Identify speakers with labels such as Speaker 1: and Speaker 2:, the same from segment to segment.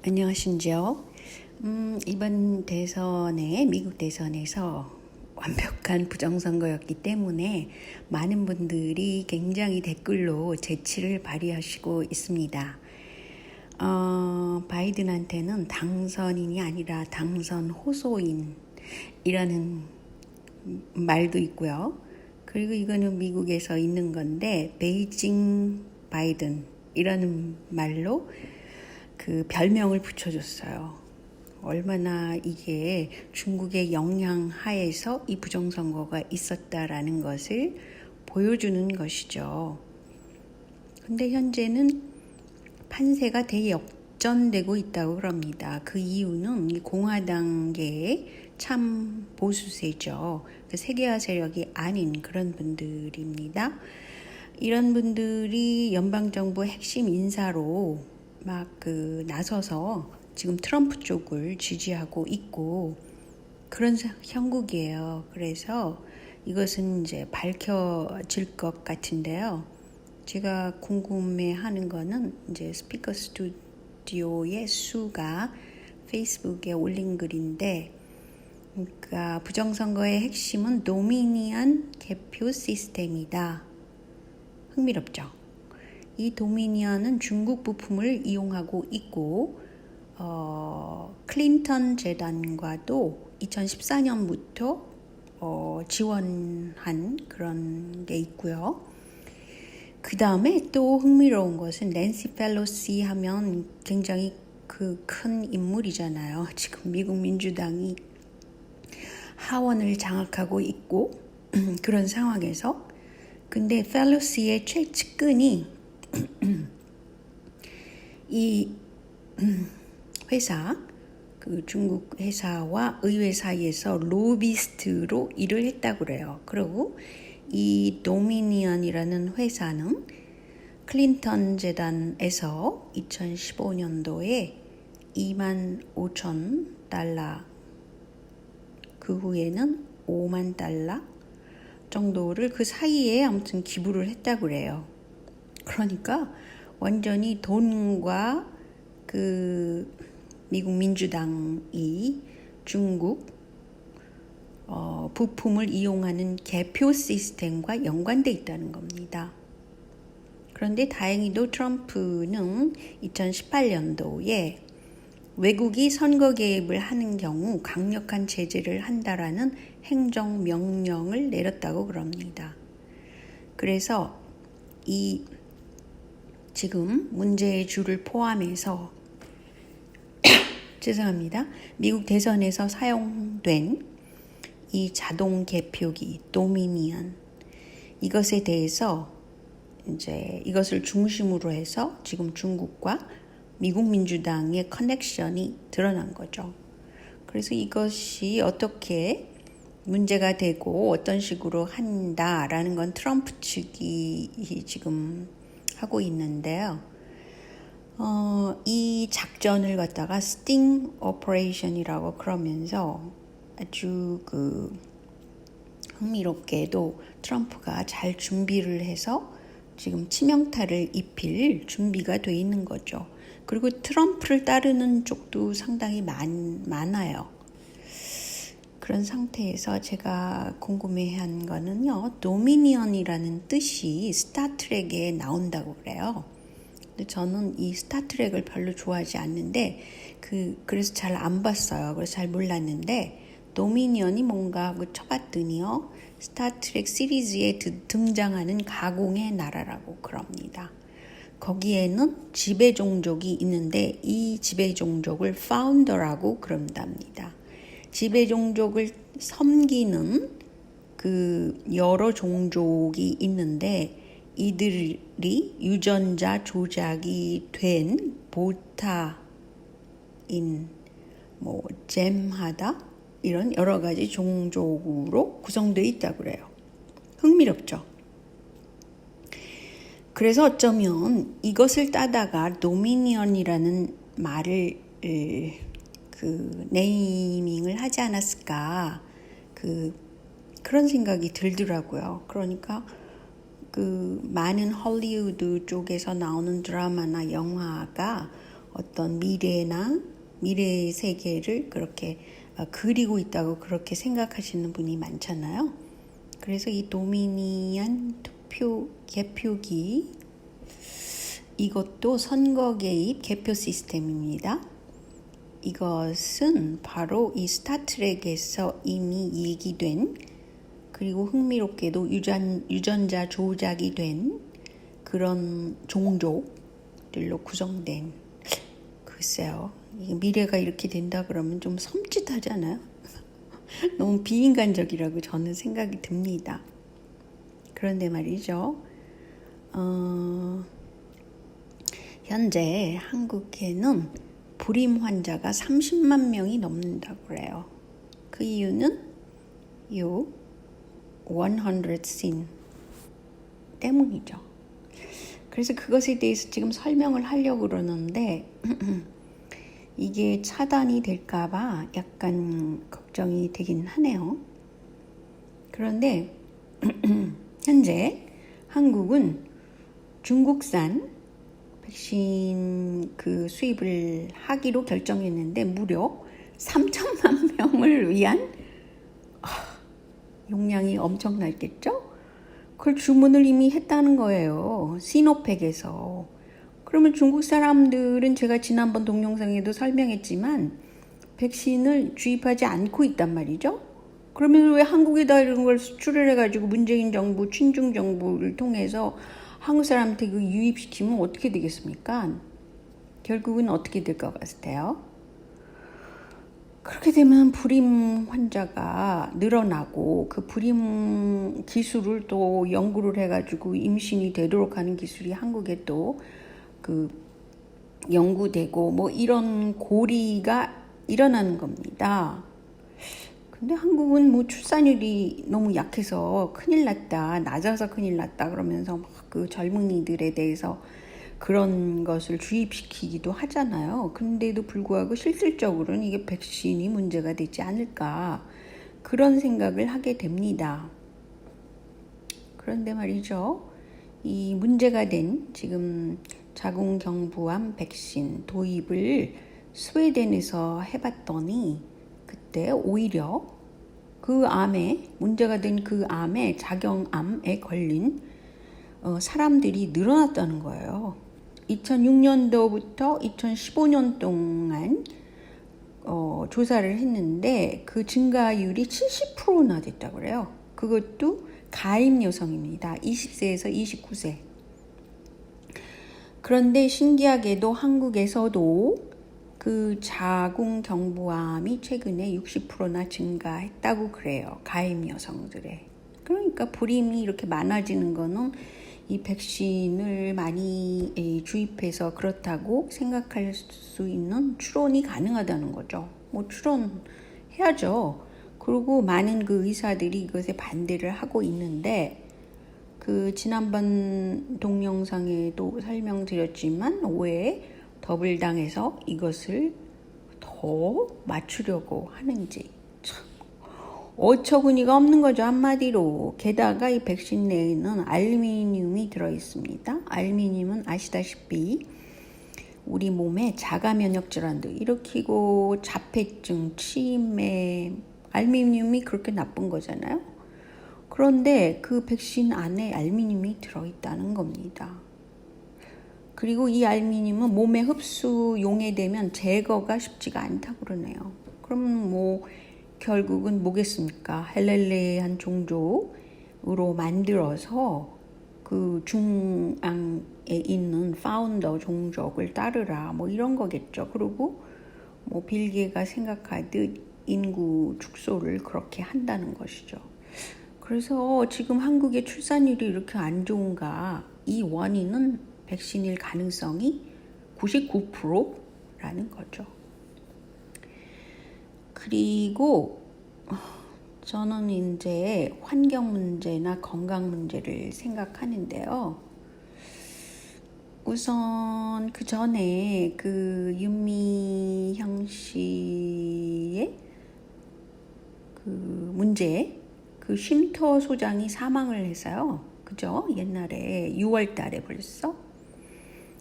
Speaker 1: 안녕하신지요? 이번 대선에 미국 대선에서 완벽한 부정선거였기 때문에 많은 분들이 굉장히 댓글로 재치를 발휘하시고 있습니다. 바이든한테는 당선인이 아니라 당선 호소인이라는 말도 있고요. 그리고 이거는 미국에서 있는 건데 베이징 바이든이라는 말로 그 별명을 붙여줬어요. 얼마나 이게 중국의 영향 하에서 이 부정선거가 있었다라는 것을 보여주는 것이죠. 근데 현재는 판세가 대역전되고 있다고 그럽니다. 그 이유는 이 공화당계의 참 보수세죠. 세계화 세력이 아닌 그런 분들입니다. 이런 분들이 연방정부 핵심 인사로 막 나서서 지금 트럼프 쪽을 지지하고 있고 그런 형국이에요. 그래서 이것은 이제 밝혀질 것 같은데요. 제가 궁금해하는 거는 이제 스피커 스튜디오의 수가 페이스북에 올린 글인데, 그러니까 부정선거의 핵심은 도미니언 개표 시스템이다. 흥미롭죠? 이 도미니언은 중국 부품을 이용하고 있고 클린턴 재단과도 2014년부터 지원한 그런 게 있고요. 그 다음에 또 흥미로운 것은 낸시 펠로시 하면 굉장히 그 큰 인물이잖아요. 지금 미국 민주당이 하원을 장악하고 있고 그런 상황에서 근데 펠로시의 최측근이 이 회사, 그 중국 회사와 의회 사이에서 로비스트로 일을 했다고 그래요. 그리고 이 도미니언이라는 회사는 클린턴 재단에서 2015년도에 25,000달러, 그 후에는 5만 달러 정도를 그 사이에 아무튼 기부를 했다고 그래요. 그러니까 완전히 돈과 그 미국 민주당이 중국 부품을 이용하는 개표 시스템과 연관돼 있다는 겁니다. 그런데 다행히도 트럼프는 2018년도에 외국이 선거 개입을 하는 경우 강력한 제재를 한다라는 행정명령을 내렸다고 그럽니다. 그래서 이 지금 문제의 줄을 포함해서 죄송합니다. 미국 대선에서 사용된 이 자동 개표기 도미니언 이것에 대해서 이제 이것을 중심으로 해서 지금 중국과 미국 민주당의 커넥션이 드러난 거죠. 그래서 이것이 어떻게 문제가 되고 어떤 식으로 한다라는 건 트럼프 측이 지금 하고 있는데요. 이 작전을 갖다가 스팅 오퍼레이션이라고 그러면서 아주 흥미롭게도 트럼프가 잘 준비를 해서 지금 치명타를 입힐 준비가 돼 있는 거죠. 그리고 트럼프를 따르는 쪽도 상당히 많아요. 그런 상태에서 제가 궁금해한 거는요. 도미니언이라는 뜻이 스타트rek에 나온다고 그래요. 근데 저는 이 스타트rek을 별로 좋아하지 않는데 그래서 잘 안 봤어요. 그래서 잘 몰랐는데 도미니언이 뭔가 하고 쳐봤더니요. 스타트렉 시리즈에 등장하는 가공의 나라라고 그럽니다. 거기에는 지배종족이 있는데 이 지배종족을 파운더라고 그런답니다. 지배종족을 섬기는 그 여러 종족이 있는데 이들이 유전자 조작이 된 보타인, 잼하다 이런 여러 가지 종족으로 구성되어 있다고 그래요. 흥미롭죠? 그래서 어쩌면 이것을 따다가 도미니언이라는 말을 네이밍을 하지 않았을까 그런 생각이 들더라고요. 그러니까 많은 헐리우드 쪽에서 나오는 드라마나 영화가 어떤 미래나 미래의 세계를 그렇게 그리고 있다고 그렇게 생각하시는 분이 많잖아요. 그래서 이 도미니언 개표기 이것도 선거 개입 개표 시스템입니다. 이것은 바로 이 스타트rek에서 이미 얘기된 그리고 흥미롭게도 유전자 조작이 된 그런 종족들로 구성된 글쎄요. 미래가 이렇게 된다 그러면 좀 섬찟하잖아요. 너무 비인간적이라고 저는 생각이 듭니다. 그런데 말이죠. 현재 한국에는 불임 환자가 30만 명이 넘는다고 그래요. 그 이유는 요 100씬 때문이죠. 그래서 그것에 대해서 지금 설명을 하려고 그러는데 이게 차단이 될까봐 약간 걱정이 되긴 하네요. 그런데 현재 한국은 중국산 백신 그 수입을 하기로 결정했는데 무려 3천만 명을 위한 용량이 엄청났겠죠? 그걸 주문을 이미 했다는 거예요. 시노팩에서. 그러면 중국 사람들은 제가 지난번 동영상에도 설명했지만 백신을 주입하지 않고 있단 말이죠. 그러면 왜 한국에다 이런 걸 수출을 해가지고 문재인 정부, 친중 정부를 통해서 한국 사람한테 그 유입시키면 어떻게 되겠습니까? 결국은 어떻게 될 것 같아요? 그렇게 되면 불임 환자가 늘어나고 그 불임 기술을 또 연구를 해가지고 임신이 되도록 하는 기술이 한국에 또 그 연구되고 뭐 이런 고리가 일어나는 겁니다. 근데 한국은 뭐 출산율이 너무 약해서 큰일 났다, 낮아서 큰일 났다 그러면서 막 그 젊은이들에 대해서 그런 것을 주입시키기도 하잖아요. 근데도 불구하고 실질적으로는 이게 백신이 문제가 되지 않을까 그런 생각을 하게 됩니다. 그런데 말이죠. 이 문제가 된 지금 자궁경부암 백신 도입을 스웨덴에서 해봤더니 그때 오히려 그 암에 문제가 된 그 암에 자경암에 걸린 사람들이 늘어났다는 거예요. 2006년도부터 2015년 동안 조사를 했는데 그 증가율이 70%나 됐다고 그래요. 그것도 가임 여성입니다. 20세에서 29세. 그런데 신기하게도 한국에서도 그 자궁경부암이 최근에 60%나 증가했다고 그래요. 가임 여성들의. 그러니까 불임이 이렇게 많아지는 거는 이 백신을 많이 주입해서 그렇다고 생각할 수 있는 추론이 가능하다는 거죠. 뭐 추론해야죠. 그리고 많은 그 의사들이 이것에 반대를 하고 있는데 그 지난번 동영상에도 설명드렸지만 왜 더블당에서 이것을 더 맞추려고 하는지 참 어처구니가 없는 거죠. 한마디로. 게다가 이 백신 내에는 알루미늄이 들어있습니다. 알루미늄은 아시다시피 우리 몸에 자가 면역 질환도 일으키고 자폐증, 치매, 알루미늄이 그렇게 나쁜 거잖아요. 그런데 그 백신 안에 알루미늄이 들어있다는 겁니다. 그리고 이 알루미늄은 몸에 흡수 용해되면 제거가 쉽지가 않다고 그러네요. 그럼 뭐 결국은 뭐겠습니까? 헬렐레한 종족으로 만들어서 그 중앙에 있는 파운더 종족을 따르라 뭐 이런 거겠죠. 그리고 뭐 빌게가 생각하듯 인구 축소를 그렇게 한다는 것이죠. 그래서 지금 한국의 출산율이 이렇게 안 좋은가? 이 원인은 백신일 가능성이 99%라는 거죠. 그리고 저는 이제 환경 문제나 건강 문제를 생각하는데요. 우선 그 전에 그 윤미향 씨의 그 문제, 그 쉼터 소장이 사망을 해서요. 그죠? 옛날에 6월 달에 벌써.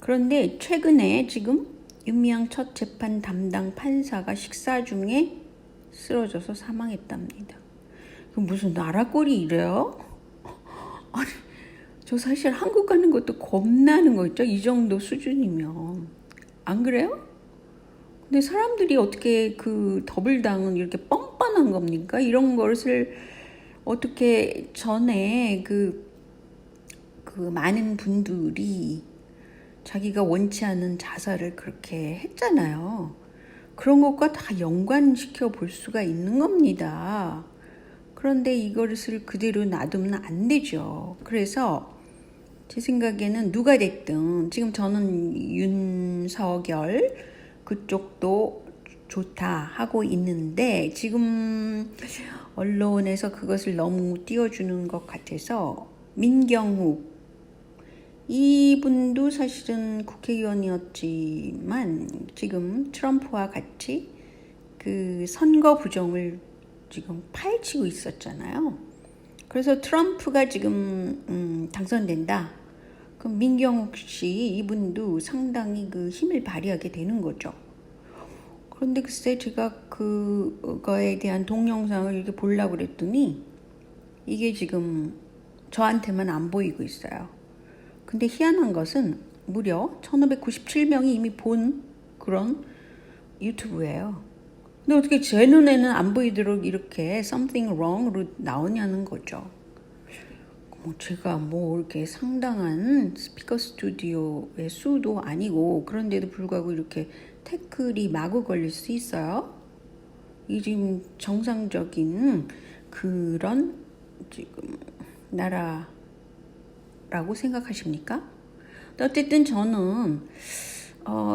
Speaker 1: 그런데 최근에 지금 윤미향 첫 재판 담당 판사가 식사 중에 쓰러져서 사망했답니다. 무슨 나라 꼴이 이래요? 아니, 저 사실 한국 가는 것도 겁나는 거 있죠? 이 정도 수준이면. 안 그래요? 근데 사람들이 어떻게 그 더블당은 이렇게 뻔뻔한 겁니까? 이런 것을 어떻게 전에 그 많은 분들이 자기가 원치 않은 자살을 그렇게 했잖아요. 그런 것과 다 연관시켜 볼 수가 있는 겁니다. 그런데 이것을 그대로 놔두면 안 되죠. 그래서 제 생각에는 누가 됐든 지금 저는 윤석열 그쪽도 좋다 하고 있는데 지금 언론에서 그것을 너무 띄워주는 것 같아서 민경욱 이분도 사실은 국회의원이었지만 지금 트럼프와 같이 그 선거 부정을 지금 파헤치고 있었잖아요. 그래서 트럼프가 지금 당선된다. 그럼 민경욱 씨 이분도 상당히 그 힘을 발휘하게 되는 거죠. 그런데 글쎄 제가 그거에 대한 동영상을 이렇게 보려고 그랬더니 이게 지금 저한테만 안 보이고 있어요. 근데 희한한 것은 무려 1597명이 이미 본 그런 유튜브예요. 근데 어떻게 제 눈에는 안 보이도록 이렇게 something wrong으로 나오냐는 거죠. 제가 뭐 이렇게 상당한 스피커 스튜디오의 수도 아니고 그런데도 불구하고 이렇게 태클이 마구 걸릴 수 있어요. 이 지금 정상적인 그런 지금 나라라고 생각하십니까? 어쨌든 저는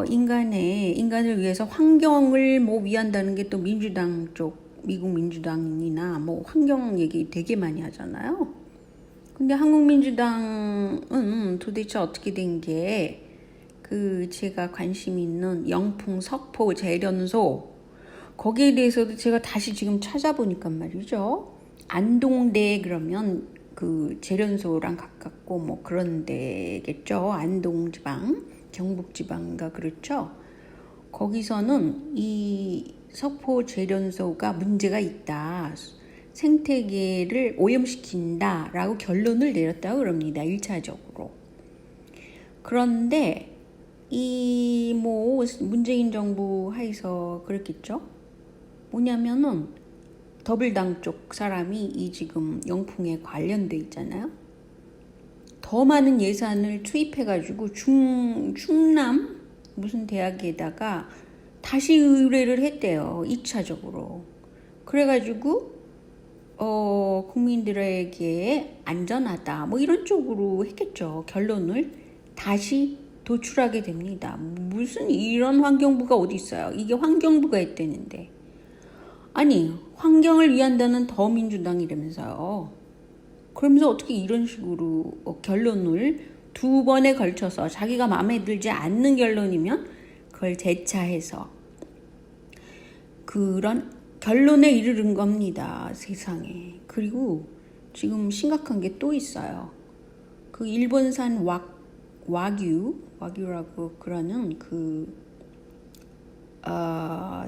Speaker 1: 인간을 위해서 환경을 뭐 위한다는 게 또 민주당 쪽 미국 민주당이나 뭐 환경 얘기 되게 많이 하잖아요. 근데 한국 민주당은 도대체 어떻게 된 게 그 제가 관심 있는 영풍 석포 재련소 거기에 대해서도 제가 다시 지금 찾아보니까 말이죠. 안동대 그러면 그 재련소랑 가깝고 뭐 그런 데겠죠. 안동지방, 경북지방인가 그렇죠. 거기서는 이 석포 재련소가 문제가 있다. 생태계를 오염시킨다라고 결론을 내렸다고 그럽니다. 1차적으로. 그런데 이 뭐 문재인 정부 하에서 그랬겠죠. 뭐냐면은 더블당 쪽 사람이 이 지금 영풍에 관련돼 있잖아요. 더 많은 예산을 투입해가지고 충남 무슨 대학에다가 다시 의뢰를 했대요. 2차적으로. 그래가지고 국민들에게 안전하다 뭐 이런 쪽으로 했겠죠. 결론을 다시 도출하게 됩니다. 무슨 이런 환경부가 어디 있어요. 이게 환경부가 했다는데. 아니 환경을 위한다는 더민주당이라면서요. 그러면서 어떻게 이런 식으로 결론을 2번에 걸쳐서 자기가 마음에 들지 않는 결론이면 그걸 재차해서 그런 결론에 이르는 겁니다. 세상에. 그리고 지금 심각한 게 또 있어요. 그 일본산 와규라고 그러는 그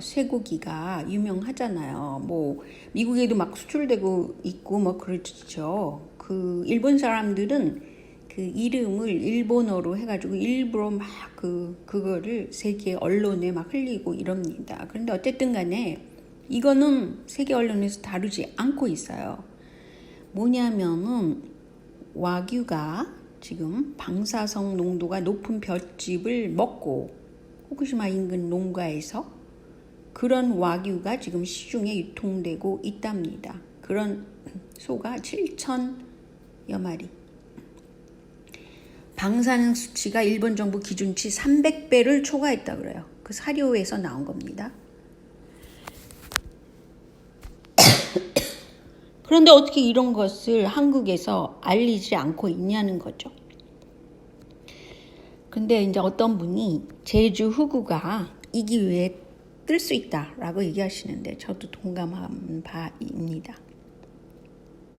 Speaker 1: 쇠고기가 유명하잖아요. 뭐 미국에도 막 수출되고 있고 뭐 그렇죠. 그 일본 사람들은 그 이름을 일본어로 해가지고 일부러 막 그거를 세계 언론에 막 흘리고 이럽니다. 그런데 어쨌든 간에 이거는 세계 언론에서 다루지 않고 있어요. 뭐냐면은 와규가 지금 방사성 농도가 높은 볏짚을 먹고 후쿠시마 인근 농가에서 그런 와규가 지금 시중에 유통되고 있답니다. 그런 소가 7,000여 마리. 방사능 수치가 일본 정부 기준치 300배를 초과했다 그래요. 그 사료에서 나온 겁니다. 그런데 어떻게 이런 것을 한국에서 알리지 않고 있냐는 거죠. 근데 이제 어떤 분이 제주 후구가 이 기회에 뜰 수 있다라고 얘기하시는데 저도 동감한 바입니다.